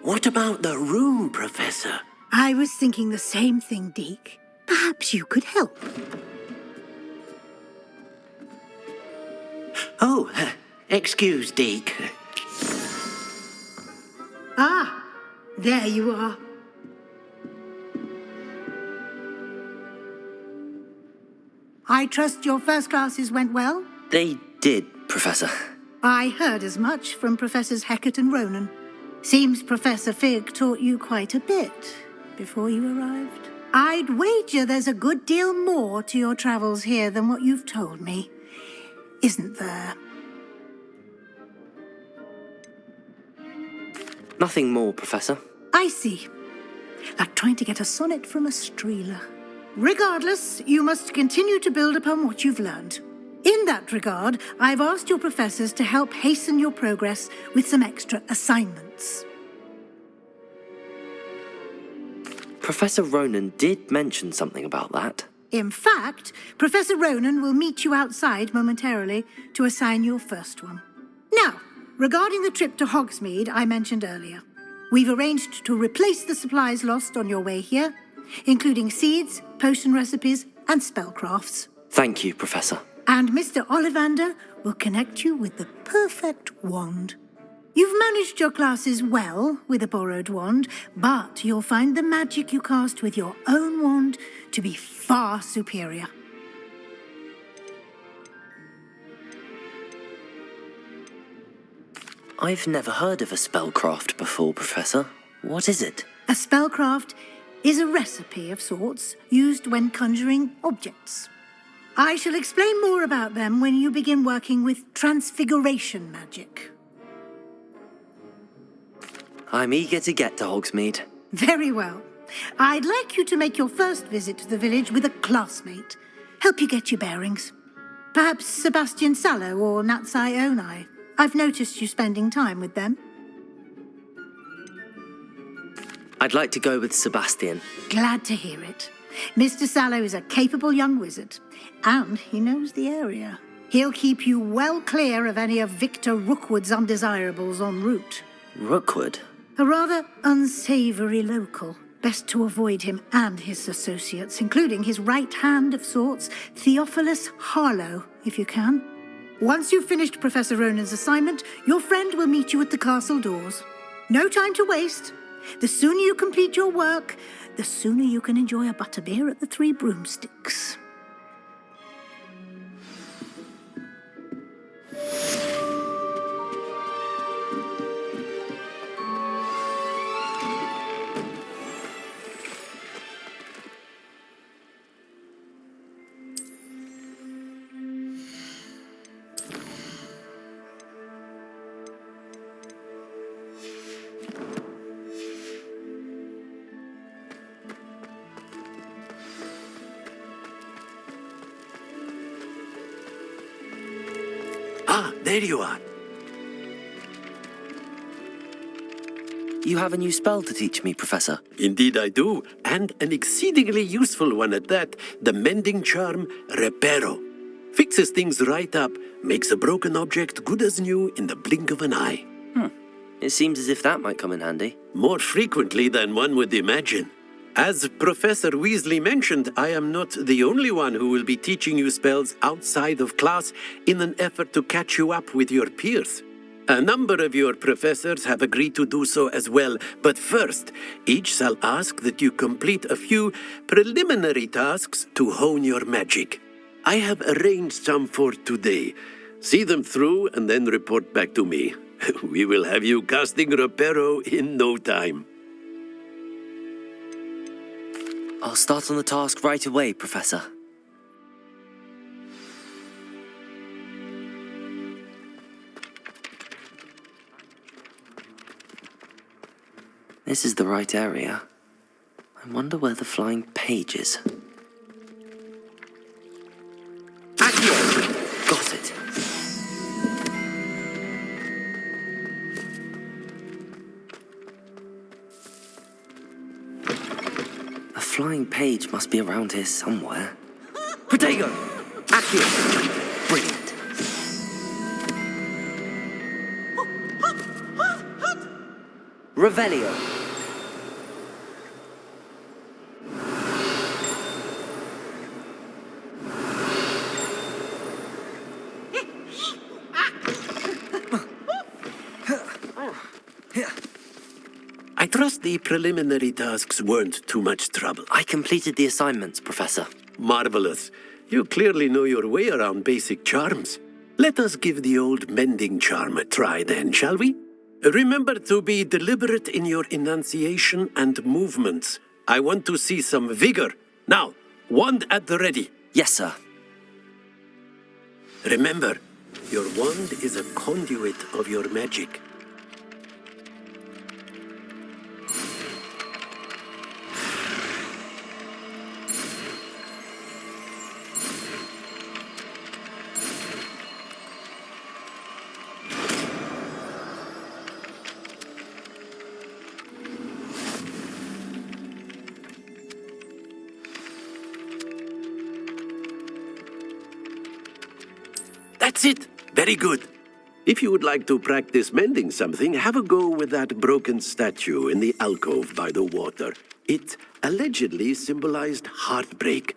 What about the room, Professor? I was thinking the same thing, Deke. Perhaps you could help. Oh, excuse, Deke. Ah, there you are. I trust your first classes went well? They did, Professor. I heard as much from Professors Hecat and Ronan. Seems Professor Fig taught you quite a bit before you arrived. I'd wager there's a good deal more to your travels here than what you've told me, isn't there? Nothing more, Professor. I see. Like trying to get a sonnet from a streeler. Regardless, you must continue to build upon what you've learned. In that regard, I've asked your professors to help hasten your progress with some extra assignments. Professor Ronan did mention something about that. In fact, Professor Ronan will meet you outside momentarily to assign your first one. Now, regarding the trip to Hogsmeade I mentioned earlier, we've arranged to replace the supplies lost on your way here, including seeds, potion recipes, and spellcrafts. Thank you, Professor. And Mr. Ollivander will connect you with the perfect wand. You've managed your classes well with a borrowed wand, but you'll find the magic you cast with your own wand to be far superior. I've never heard of a spellcraft before, Professor. What is it? A spellcraft is a recipe of sorts used when conjuring objects. I shall explain more about them when you begin working with transfiguration magic. I'm eager to get to Hogsmeade. Very well. I'd like you to make your first visit to the village with a classmate. Help you get your bearings. Perhaps Sebastian Sallow or Natsai Onai. I've noticed you spending time with them. I'd like to go with Sebastian. Glad to hear it. Mr. Sallow is a capable young wizard, and he knows the area. He'll keep you well clear of any of Victor Rookwood's undesirables en route. Rookwood? A rather unsavory local. Best to avoid him and his associates, including his right hand of sorts, Theophilus Harlow, if you can. Once you've finished Professor Ronan's assignment, your friend will meet you at the castle doors. No time to waste. The sooner you complete your work, the sooner you can enjoy a butterbeer at the Three Broomsticks. Ah, there you are. You have a new spell to teach me, Professor. Indeed I do, and an exceedingly useful one at that. The mending charm, Reparo. Fixes things right up, makes a broken object good as new in the blink of an eye. It seems as if that might come in handy. More frequently than one would imagine. As Professor Weasley mentioned, I am not the only one who will be teaching you spells outside of class in an effort to catch you up with your peers. A number of your professors have agreed to do so as well, but first, each shall ask that you complete a few preliminary tasks to hone your magic. I have arranged some for today. See them through and then report back to me. We will have you casting Reparo in no time. I'll start on the task right away, Professor. This is the right area. I wonder where the flying page is. Accio! Got it. A flying page must be around here somewhere. Protego! Accio! Brilliant. Revelio. I trust the preliminary tasks weren't too much trouble. I completed the assignments, Professor. Marvelous. You clearly know your way around basic charms. Let us give the old mending charm a try then, shall we? Remember to be deliberate in your enunciation and movements. I want to see some vigor. Now, wand at the ready. Yes, sir. Remember, your wand is a conduit of your magic. That's it. Very good. If you would like to practice mending something, have a go with that broken statue in the alcove by the water. It allegedly symbolized heartbreak.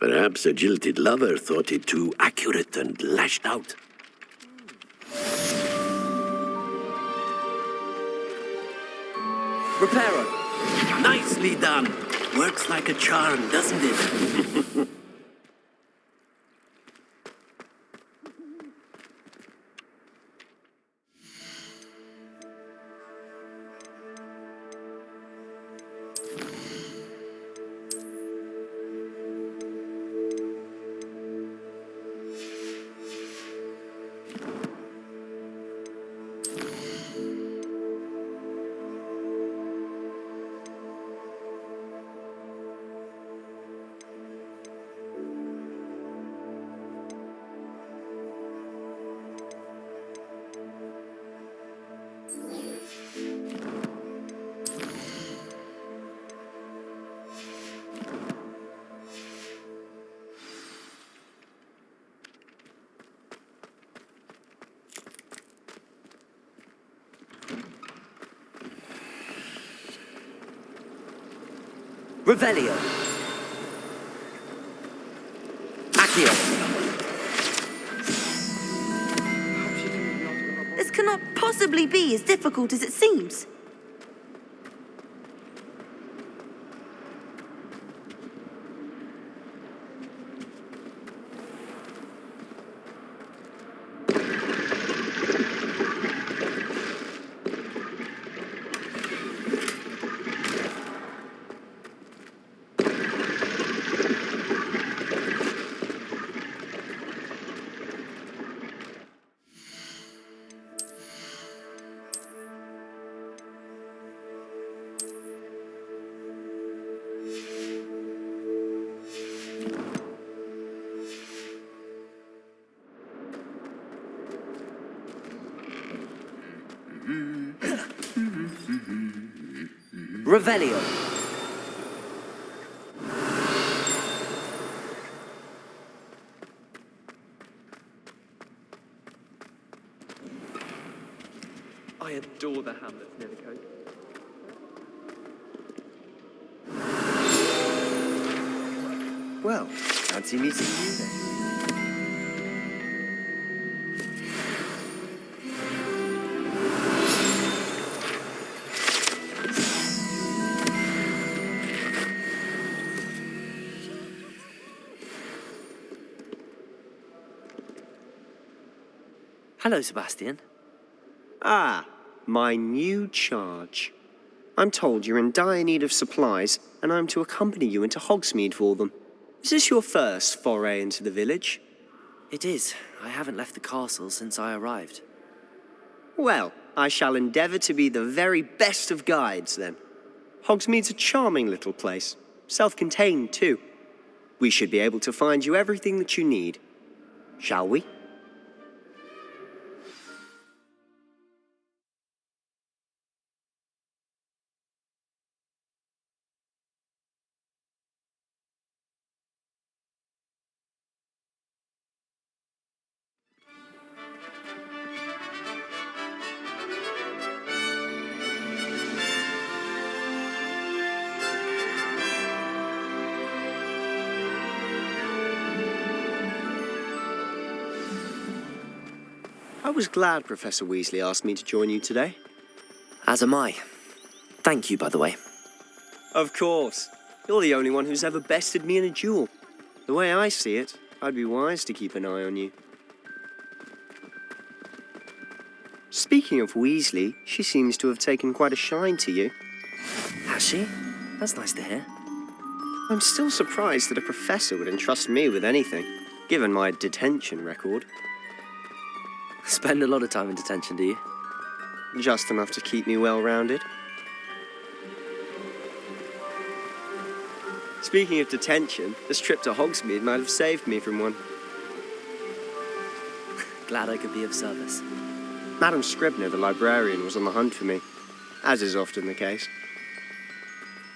Perhaps a jilted lover thought it too accurate and lashed out. Reparo. Nicely done. Works like a charm, doesn't it? Revelio. Accio. This cannot possibly be as difficult as it seems. Revelio. I adore the hamlets near the coast. Well, fancy meeting you then. Hello, Sebastian. Ah, my new charge. I'm told you're in dire need of supplies, and I'm to accompany you into Hogsmeade for them. Is this your first foray into the village? It is. I haven't left the castle since I arrived. Well, I shall endeavour to be the very best of guides, then. Hogsmeade's a charming little place, self-contained too. We should be able to find you everything that you need. Shall we? was glad Professor Weasley asked me to join you today. As am I. Thank you, by the way. Of course. You're the only one who's ever bested me in a duel. The way I see it, I'd be wise to keep an eye on you. Speaking of Weasley, she seems to have taken quite a shine to you. Has she? That's nice to hear. I'm still surprised that a professor would entrust me with anything, given my detention record. Spend a lot of time in detention, do you? Just enough to keep me well-rounded. Speaking of detention, this trip to Hogsmeade might have saved me from one. Glad I could be of service. Madam Scribner, the librarian, was on the hunt for me, as is often the case.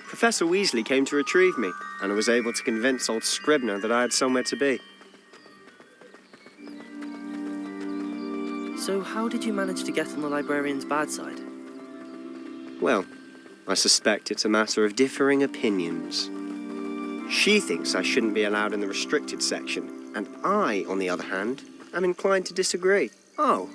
Professor Weasley came to retrieve me, and I was able to convince old Scribner that I had somewhere to be. So how did you manage to get on the librarian's bad side? Well, I suspect it's a matter of differing opinions. She thinks I shouldn't be allowed in the restricted section, and I, on the other hand, am inclined to disagree. Oh,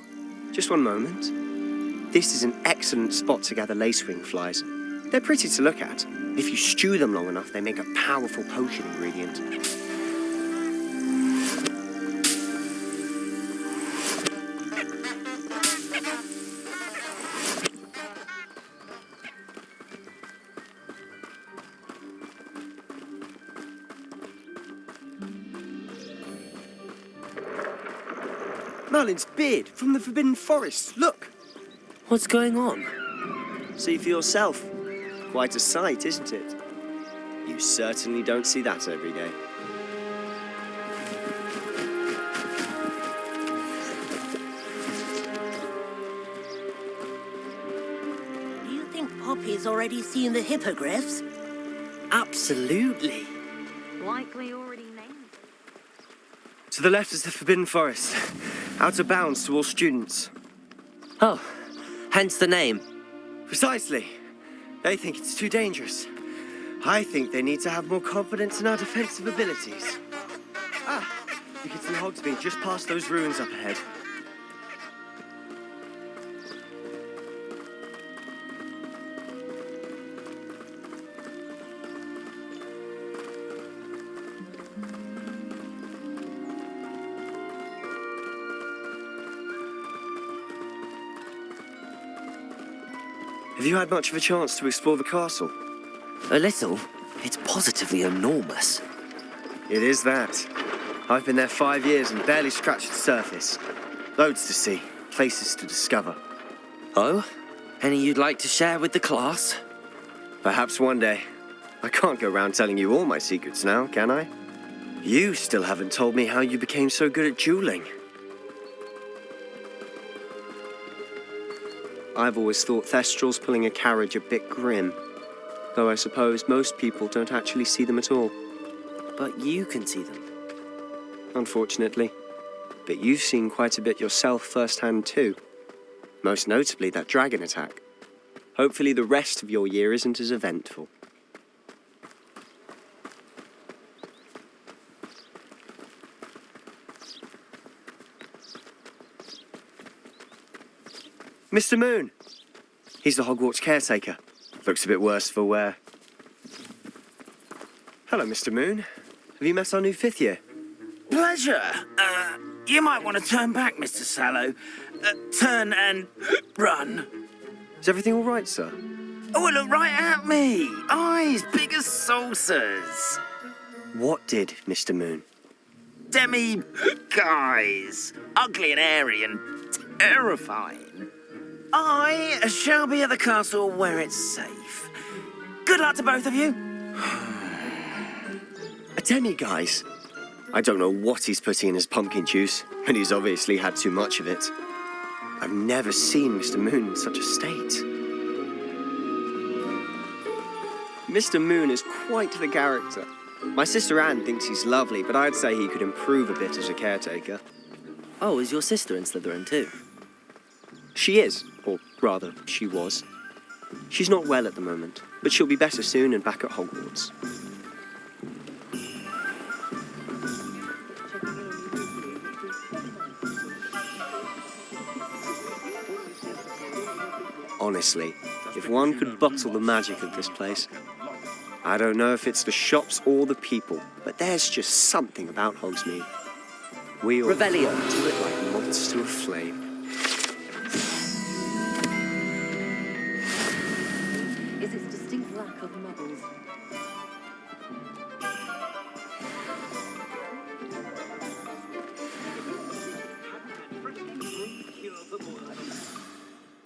just one moment. This is an excellent spot to gather lacewing flies. They're pretty to look at. If you stew them long enough, they make a powerful potion ingredient. Merlin's beard from the Forbidden Forest. Look! What's going on? See for yourself. Quite a sight, isn't it? You certainly don't see that every day. Do you think Poppy's already seen the hippogriffs? Absolutely. Likely already named. To the left is the Forbidden Forest. Out of bounds to all students. Oh, hence the name. Precisely. They think it's too dangerous. I think they need to have more confidence in our defensive abilities. Ah, you can see Hogsmeade just past those ruins up ahead. Have you had much of a chance to explore the castle? A little. It's positively enormous. It is that. I've been there 5 years and barely scratched the surface. Loads to see, places to discover. Oh? Any you'd like to share with the class? Perhaps one day. I can't go around telling you all my secrets now, can I? You still haven't told me how you became so good at dueling. I've always thought Thestrals pulling a carriage a bit grim, though I suppose most people don't actually see them at all. But you can see them. Unfortunately. But you've seen quite a bit yourself firsthand too. Most notably that dragon attack. Hopefully the rest of your year isn't as eventful. Mr. Moon! He's the Hogwarts caretaker. Looks a bit worse for wear. Hello, Mr. Moon. Have you met our new 5th year? Pleasure. You might want to turn back, Mr. Sallow. Turn and run. Is everything all right, sir? Oh, look right at me. Eyes big as saucers. What did, Mr. Moon? Guys. Ugly and airy and terrifying. I shall be at the castle where it's safe. Good luck to both of you. A demi-guise? I don't know what he's putting in his pumpkin juice, but he's obviously had too much of it. I've never seen Mr. Moon in such a state. Mr. Moon is quite the character. My sister Anne thinks he's lovely, but I'd say he could improve a bit as a caretaker. Oh, is your sister in Slytherin too? She is, or rather, she was. She's not well at the moment, but she'll be better soon and back at Hogwarts. Honestly, if one could bottle the magic of this place. I don't know if it's the shops or the people, but there's just something about Hogsmeade. We all Revelio. do it like moths to a flame. Is its distinct lack of medals.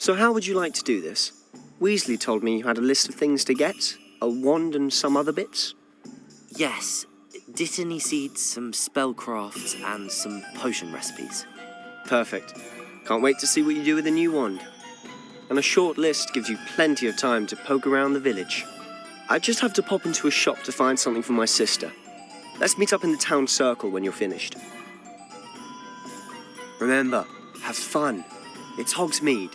So how would you like to do this? Weasley told me you had a list of things to get. A wand and some other bits? Yes. Dittany seeds, some spellcrafts, and some potion recipes. Perfect. Can't wait to see what you do with the new wand. And a short list gives you plenty of time to poke around the village. I just have to pop into a shop to find something for my sister. Let's meet up in the town circle when you're finished. Remember, have fun. It's Hogsmeade.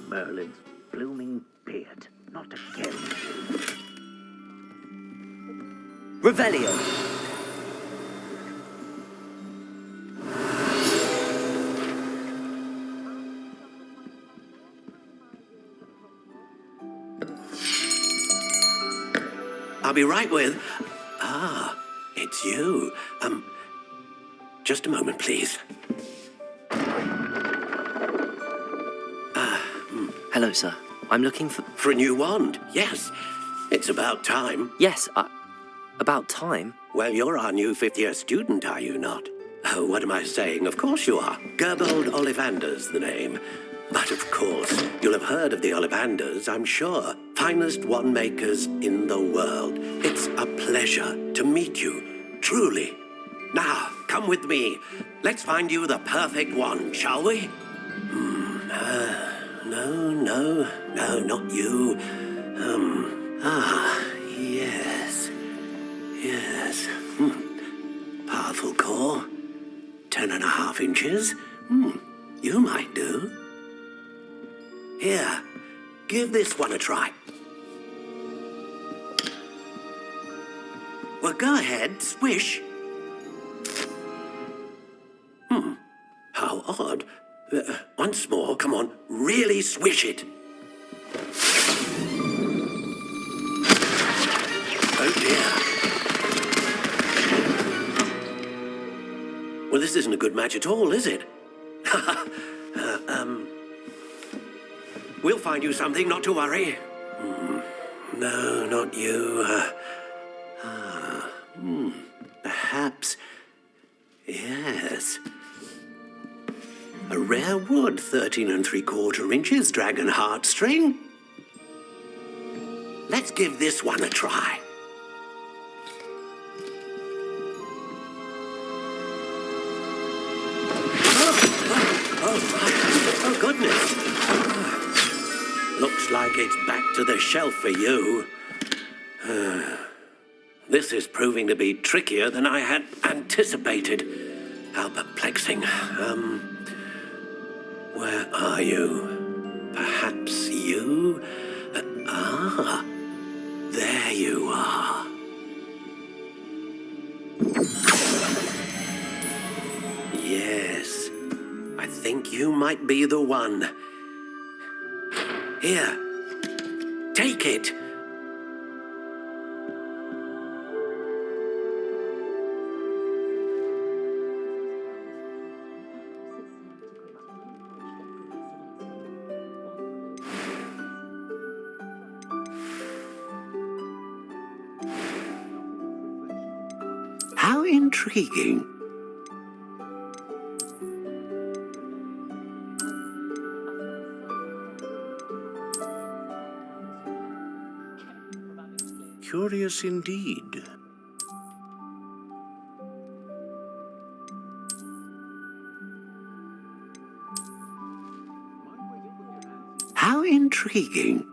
Merlin's blooming beard. Not again. Revelio. I'll be right with... Ah, it's you. Just a moment, please. Hello, sir. I'm looking for... For a new wand, yes. It's about time. Yes, about time. Well, you're our new fifth-year student, are you not? Oh, what am I saying? Of course you are. Gerbold Ollivander's the name. But of course, you'll have heard of the Ollivanders, I'm sure. Finest wand makers in the world. It's a pleasure to meet you, truly. Now, come with me. Let's find you the perfect wand, shall we? No, not you. Yes. Powerful core. 10.5 inches. You might do. Here, give this one a try. Well, go ahead, swish. How odd. Once more, come on, really swish it. Oh dear. Well, this isn't a good match at all, is it? We'll find you something, not to worry. No, not you. Perhaps. Yes. A rare wood, 13 3/4 inches, dragon heartstring. Let's give this one a try. Oh, goodness. Looks like it's back to the shelf for you. This is proving to be trickier than I had anticipated. How perplexing. Where are you? Perhaps you? There you are. Yes, I think you might be the one. Here, take it. How intriguing. Curious indeed. How intriguing.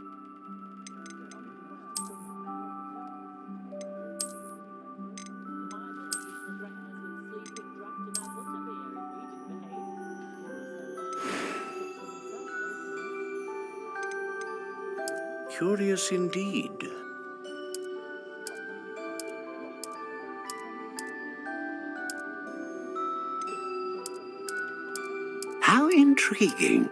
Curious indeed. How intriguing.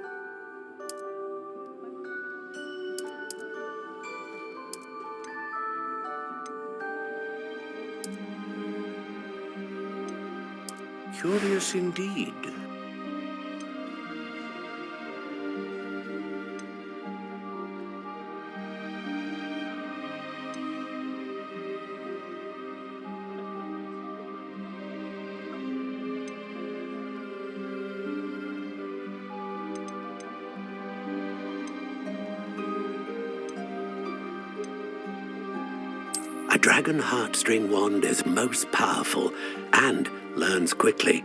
Curious indeed. A dragon heartstring wand is most powerful and learns quickly.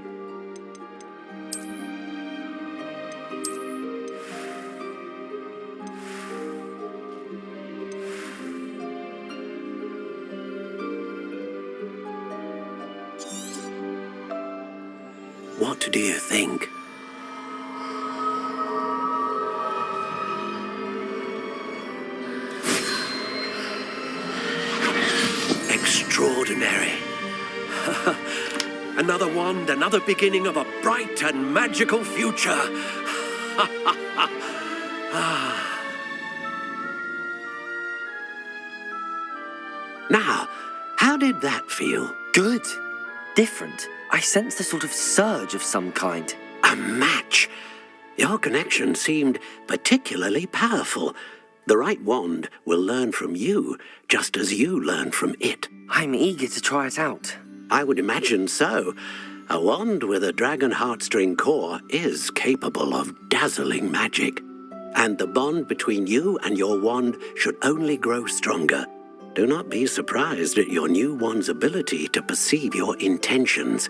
What do you think? Extraordinary. Another wand, another beginning of a bright and magical future. Now, how did that feel? Good. Different. I sensed a sort of surge of some kind. A match. Your connection seemed particularly powerful. The right wand will learn from you, just as you learn from it. I'm eager to try it out. I would imagine so. A wand with a dragon heartstring core is capable of dazzling magic. And the bond between you and your wand should only grow stronger. Do not be surprised at your new wand's ability to perceive your intentions,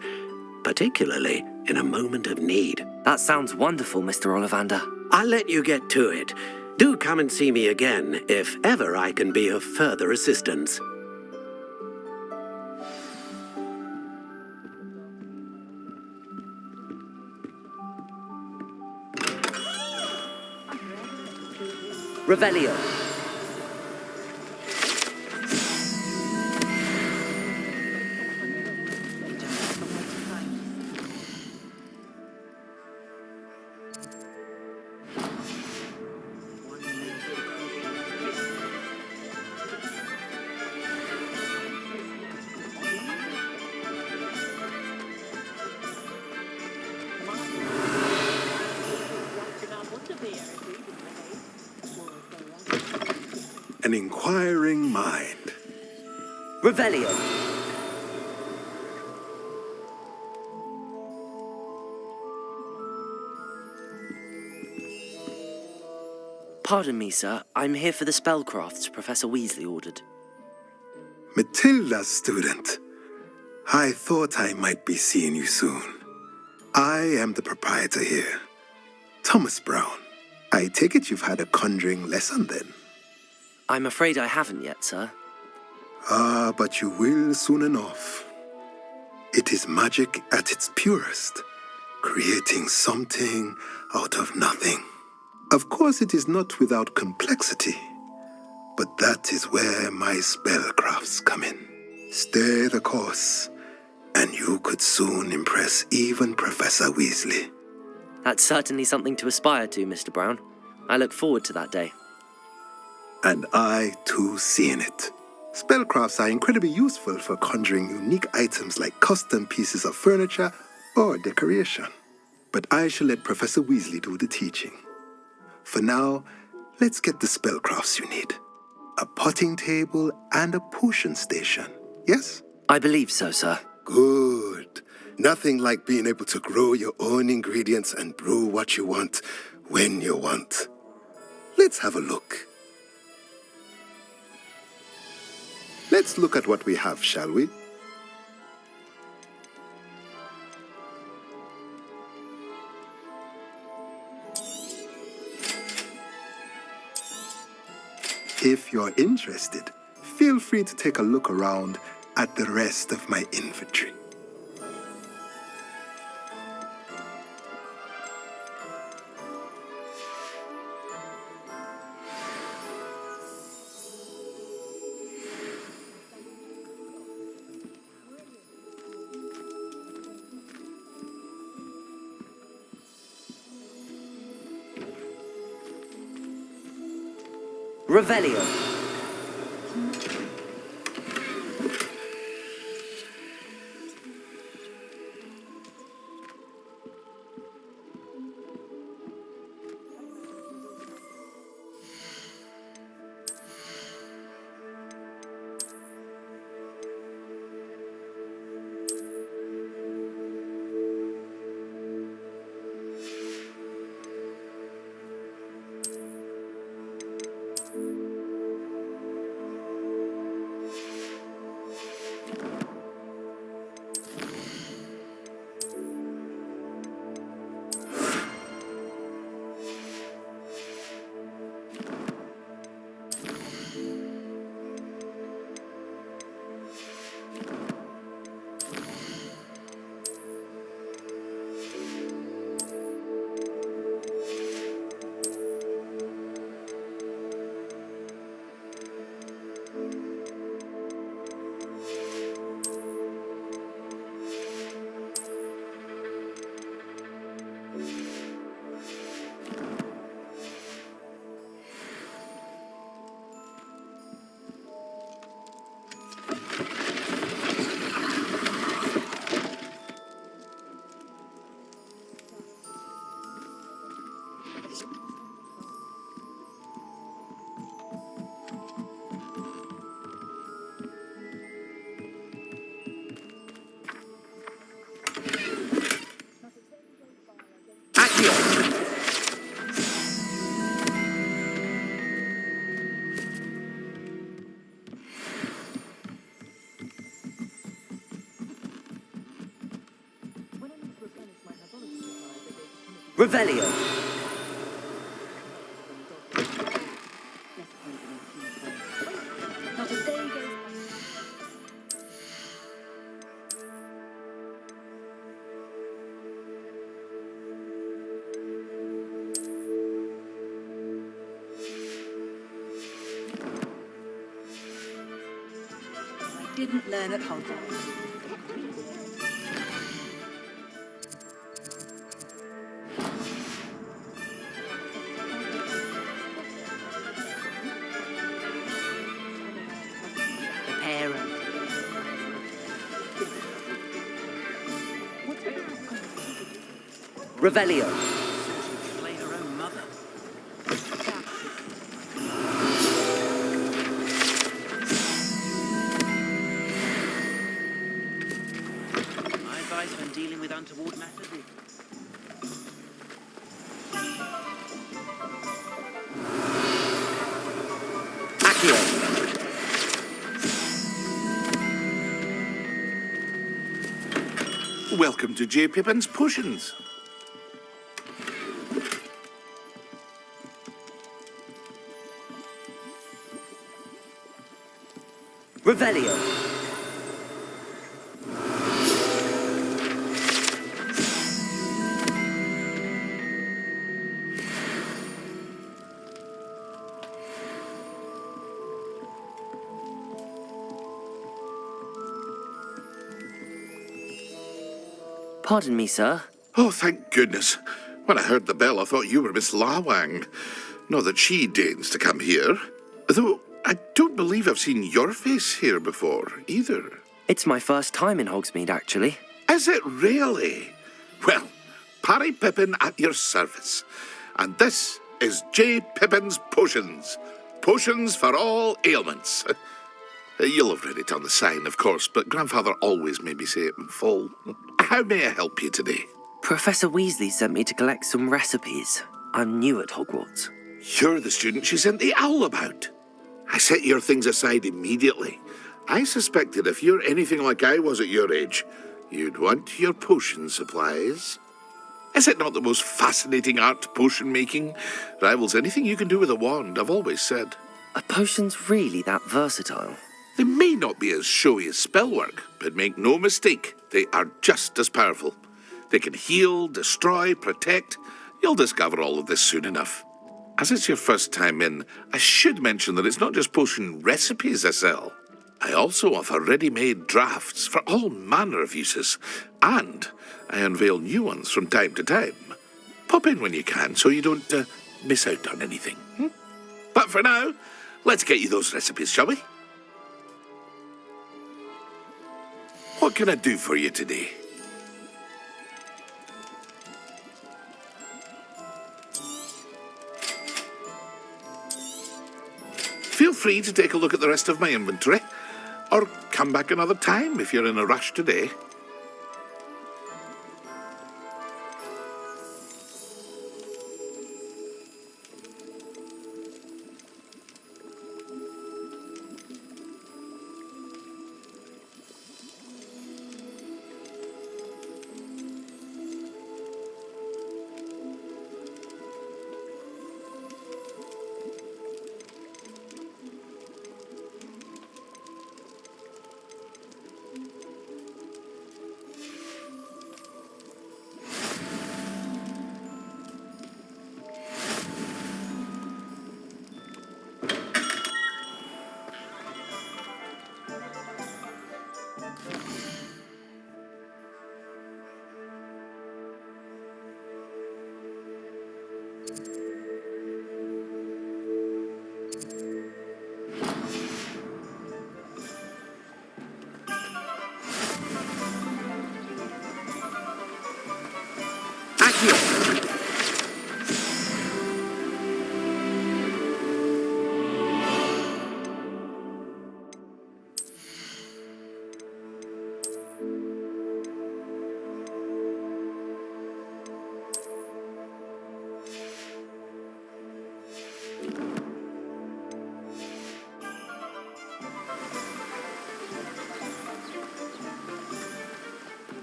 particularly in a moment of need. That sounds wonderful, Mr. Ollivander. I'll let you get to it. Do come and see me again if ever I can be of further assistance. Revelio. An inquiring mind. Revelio. Pardon me, sir. I'm here for the spellcrafts Professor Weasley ordered. Matilda's student. I thought I might be seeing you soon. I am the proprietor here, Thomas Brown. I take it you've had a conjuring lesson then? I'm afraid I haven't yet, sir. Ah, but you will soon enough. It is magic at its purest, creating something out of nothing. Of course, it is not without complexity, but that is where my spellcrafts come in. Stay the course, and you could soon impress even Professor Weasley. That's certainly something to aspire to, Mr. Brown. I look forward to that day. And I, too, seeing it. Spellcrafts are incredibly useful for conjuring unique items like custom pieces of furniture or decoration. But I shall let Professor Weasley do the teaching. For now, let's get the spellcrafts you need. A potting table and a potion station, yes? I believe so, sir. Good. Nothing like being able to grow your own ingredients and brew what you want when you want. Let's have a look. Let's look at what we have, shall we? If you're interested, feel free to take a look around at the rest of my inventory. Revelio. Revelio. Not a day goes I didn't learn at Hogwarts. Revelio. Slay her own mother. My advice when dealing with untoward matters is... Welcome to J. Pippin's Potions. Revelio. Pardon me, sir. Oh, thank goodness. When I heard the bell, I thought you were Miss Lawang. Not that she deigns to come here. Though I don't believe I've seen your face here before, either. It's my first time in Hogsmeade, actually. Is it really? Well, Parry Pippin at your service. And this is J. Pippin's Potions. Potions for all ailments. You'll have read it on the sign, of course, but Grandfather always made me say it in full. How may I help you today? Professor Weasley sent me to collect some recipes. I'm new at Hogwarts. You're the student she sent the owl about. I set your things aside immediately, I suspected if you're anything like I was at your age, you'd want your potion supplies. Is it not the most fascinating art, potion making? Rivals anything you can do with a wand, I've always said. Are potions really that versatile? They may not be as showy as spellwork, but make no mistake, they are just as powerful. They can heal, destroy, protect. You'll discover all of this soon enough. As it's your first time in, I should mention that it's not just potion recipes I sell. I also offer ready-made drafts for all manner of uses, and I unveil new ones from time to time. Pop in when you can so you don't miss out on anything. But for now, let's get you those recipes, shall we? What can I do for you today? Feel free to take a look at the rest of my inventory, or come back another time if you're in a rush today.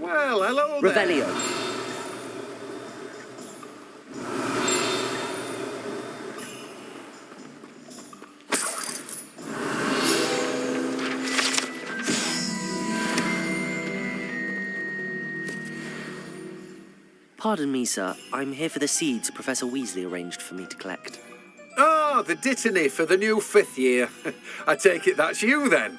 Well, hello there. Revelio. Pardon me, sir. I'm here for the seeds Professor Weasley arranged for me to collect. Ah, the dittany for the new 5th year. I take it that's you, then.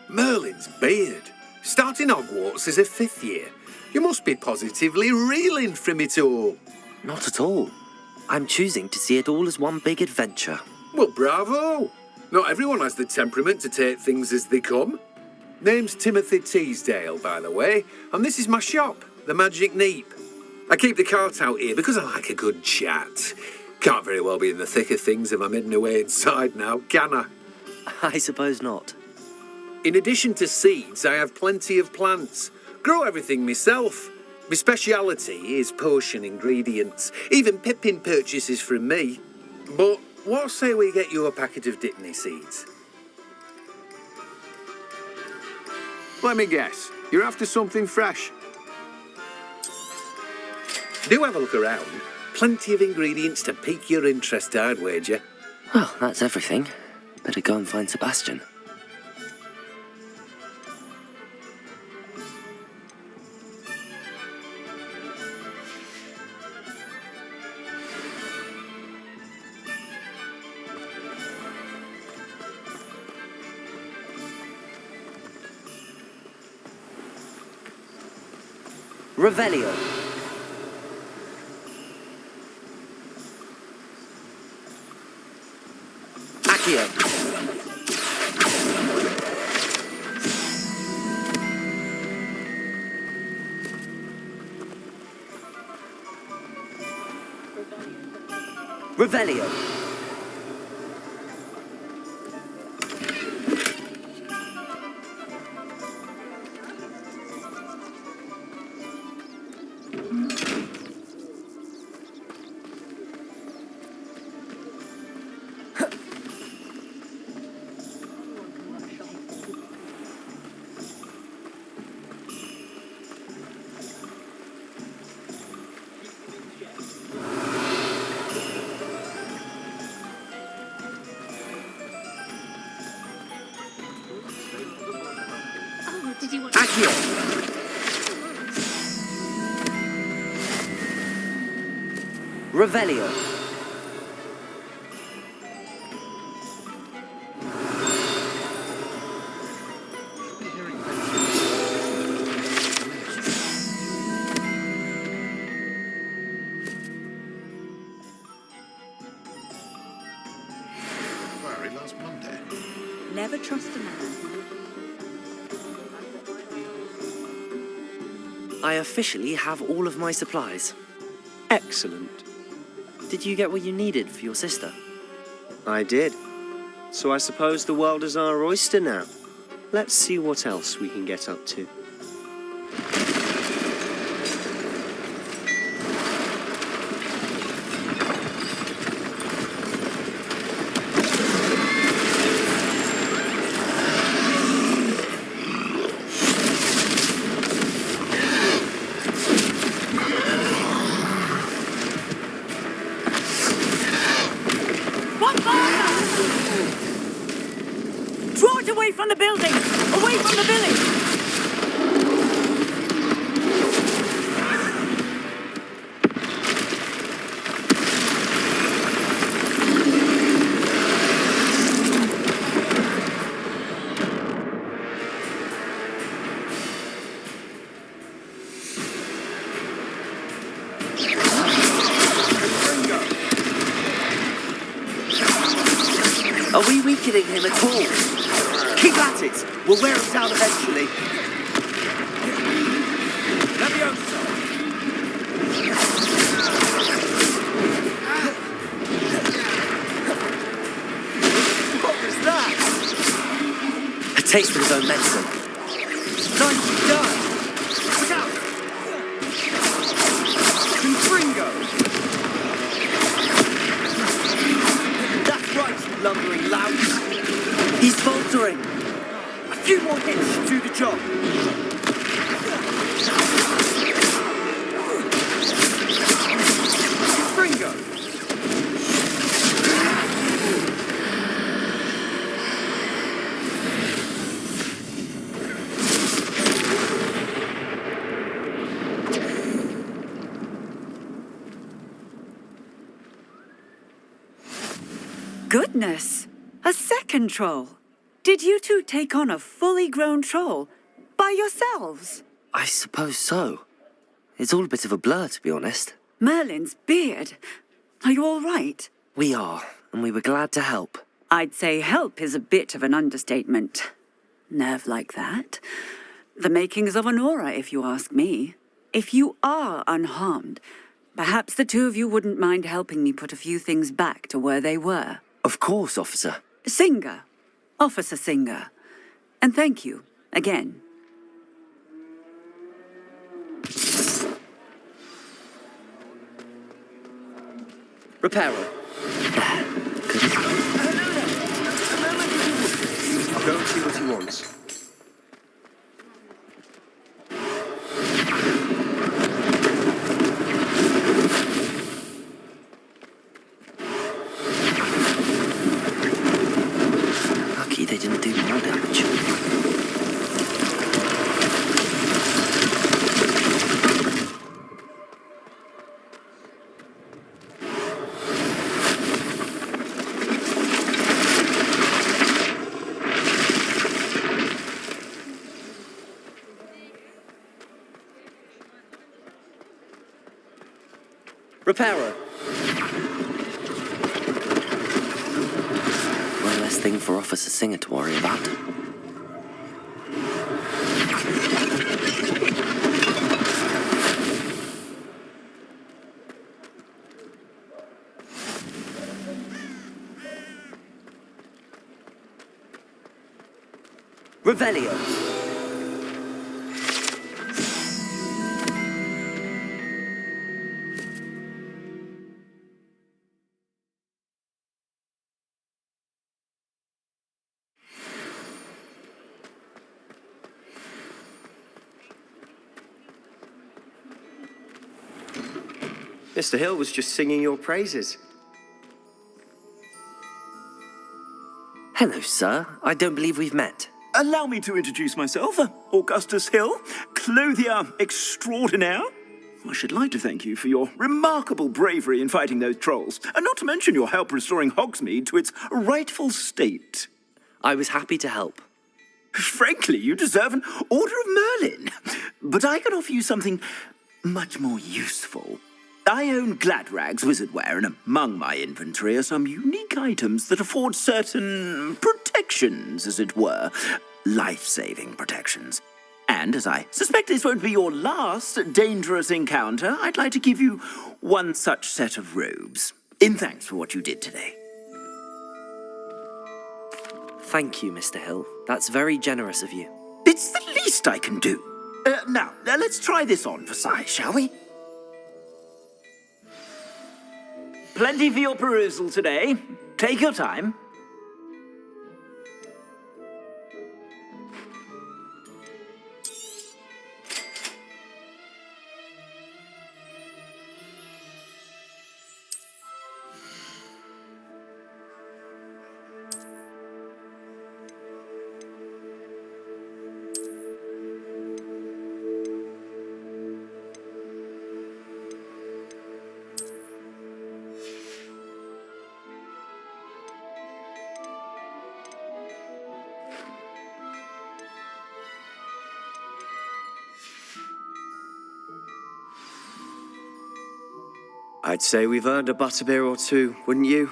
Merlin's beard. Starting Hogwarts as a 5th year. You must be positively reeling from it all. Not at all. I'm choosing to see it all as one big adventure. Well, bravo. Not everyone has the temperament to take things as they come. Name's Timothy Teasdale, by the way, and this is my shop, the Magic Neep. I keep the cart out here because I like a good chat. Can't very well be in the thick of things if I'm hidden away inside now, can I? I suppose not. In addition to seeds, I have plenty of plants. Grow everything myself. My speciality is potion ingredients. Even Pippin purchases from me. But what say we get you a packet of Dittany seeds? Let me guess. You're after something fresh. Do have a look around. Plenty of ingredients to pique your interest, I'd wager. Well, that's everything. Better go and find Sebastian. Revelio. Accio. Revelio. Accio! Revelio. Very last Monday. Never trust a man. I officially have all of my supplies. Excellent. Did you get what you needed for your sister? I did. So I suppose the world is our oyster now. Let's see what else we can get up to. Draw it away from the building! Away from the village! Are we weakening him at all? Keep at it! We'll wear him down eventually. What was that? A taste of his own medicine. Nicely done! Look out! Confringo! That's right, you lumbering louse! He's faltering. A few more hits should do the job. Confringo! Goodness! A second troll! Did you two take on a fully grown troll by yourselves? I suppose so. It's all a bit of a blur, to be honest. Merlin's beard. Are you all right? We are, and we were glad to help. I'd say help is a bit of an understatement. Nerve like that. The makings of an aura, if you ask me. If you are unharmed, perhaps the two of you wouldn't mind helping me put a few things back to where they were. Of course, officer. Singer. Officer Singer. And thank you, again. Reparo. I'll go and see what he wants. Lucky they didn't do more damage. Reparo. One less thing for Officer Singer to worry about. Revelio. Mr. Hill was just singing your praises. Hello, sir. I don't believe we've met. allow me to introduce myself, Augustus Hill, clothier extraordinaire. I should like to thank you for your remarkable bravery in fighting those trolls, and not to mention your help restoring Hogsmeade to its rightful state. I was happy to help. Frankly, you deserve an Order of Merlin. But I can offer you something much more useful. I own Gladrag's wizardware, and among my inventory are some unique items that afford certain protections, as it were. Life-saving protections. And as I suspect this won't be your last dangerous encounter, I'd like to give you one such set of robes, in thanks for what you did today. Thank you, Mr. Hill. That's very generous of you. It's the least I can do. Now, let's try this on for size, shall we? Plenty for your perusal today. Take your time. I'd say we've earned a butterbeer or two, wouldn't you?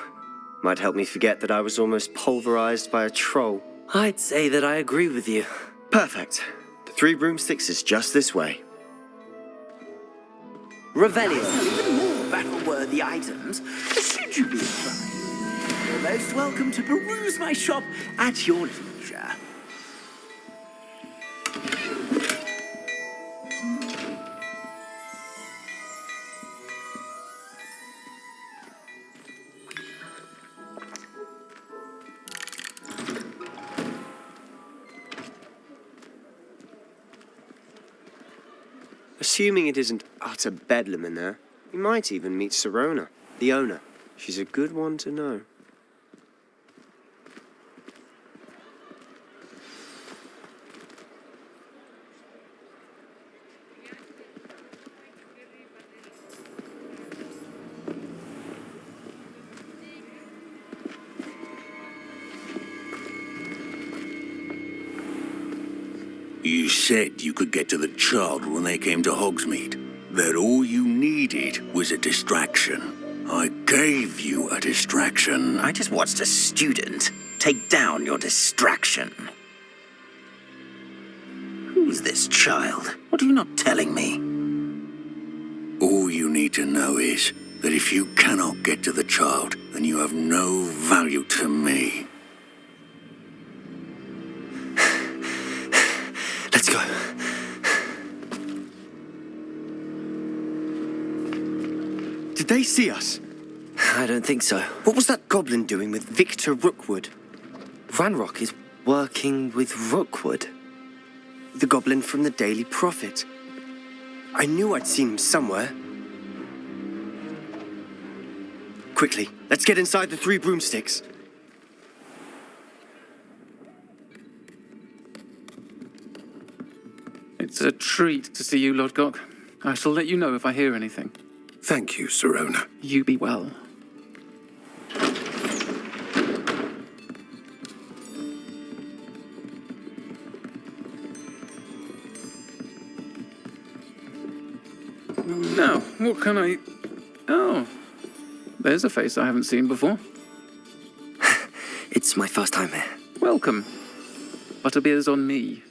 Might help me forget that I was almost pulverized by a troll. I'd say that I agree with you. Perfect. The 3 broomsticks is just this way. Revelio. Even more battle-worthy items, should you be inclined. You're most welcome to peruse my shop at your leisure. Assuming it isn't utter bedlam in there, you might even meet Sirona, the owner. She's a good one to know. You said you could get to the child when they came to Hogsmeade. That all you needed was a distraction. I gave you a distraction. I just watched a student take down your distraction. Who's this child? What are you not telling me? All you need to know is that if you cannot get to the child, then you have no value to me. Let's go. Did they see us? I don't think so. What was that goblin doing with Victor Rookwood? Ranrock is working with Rookwood. The goblin from the Daily Prophet. I knew I'd seen him somewhere. Quickly, let's get inside the 3 broomsticks. It's a treat to see you, Lodgok. I shall let you know if I hear anything. Thank you, Sirona. You be well. Now, what can I... Oh, there's a face I haven't seen before. It's my first time here. Welcome. Butterbeer's on me.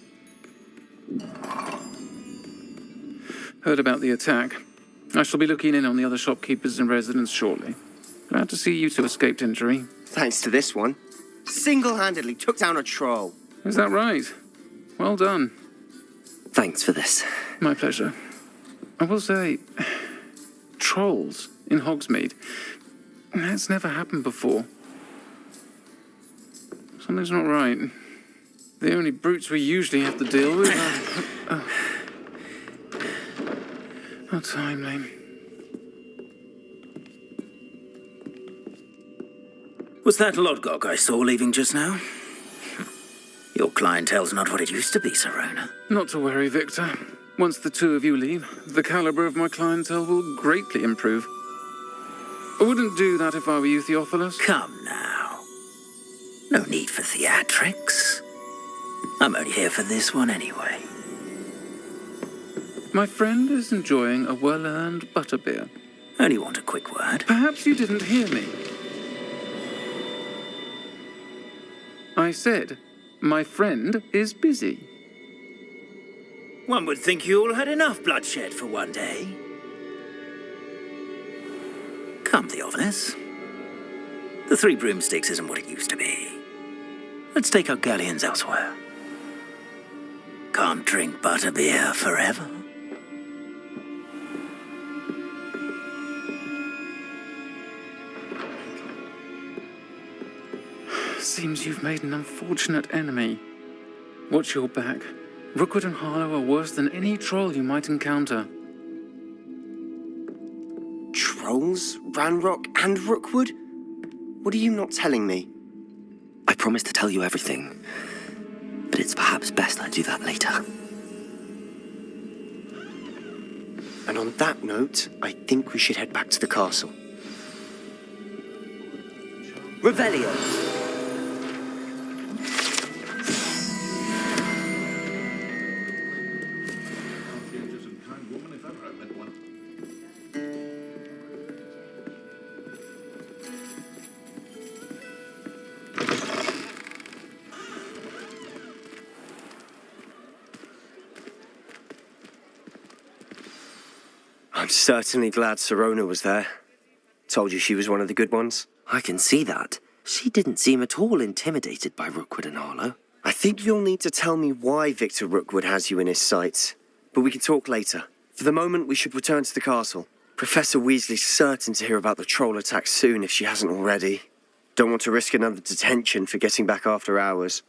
Heard about the attack. I shall be looking in on the other shopkeepers and residents shortly. Glad to see you two escaped injury. Thanks to this one. Single-handedly took down a troll. Is that right? Well done. Thanks for this. My pleasure. I will say, trolls in Hogsmeade. That's never happened before. Something's not right. The only brutes we usually have to deal with are... How timely. Was that Lodgok I saw leaving just now? Your clientele's not what it used to be, Sirona. Not to worry, Victor. Once the two of you leave, the caliber of my clientele will greatly improve. I wouldn't do that if I were you, Theophilus. Come now. No need for theatrics. I'm only here for this one anyway. My friend is enjoying a well-earned butterbeer. Only want a quick word. Perhaps you didn't hear me. I said, my friend is busy. One would think you all had enough bloodshed for one day. Come, Theophilus. The Three Broomsticks isn't what it used to be. Let's take our galleons elsewhere. Can't drink butterbeer forever. Seems you've made an unfortunate enemy. Watch your back. Rookwood and Harlow are worse than any troll you might encounter. Trolls? Ranrock and Rookwood? What are you not telling me? I promised to tell you everything, but it's perhaps best I do that later. And on that note, I think we should head back to the castle. Revelio! I'm certainly glad Sirona was there. Told you she was one of the good ones. I can see that. She didn't seem at all intimidated by Rookwood and Harlow. I think you'll need to tell me why Victor Rookwood has you in his sights. But we can talk later. For the moment, we should return to the castle. Professor Weasley's certain to hear about the troll attack soon if she hasn't already. Don't want to risk another detention for getting back after hours.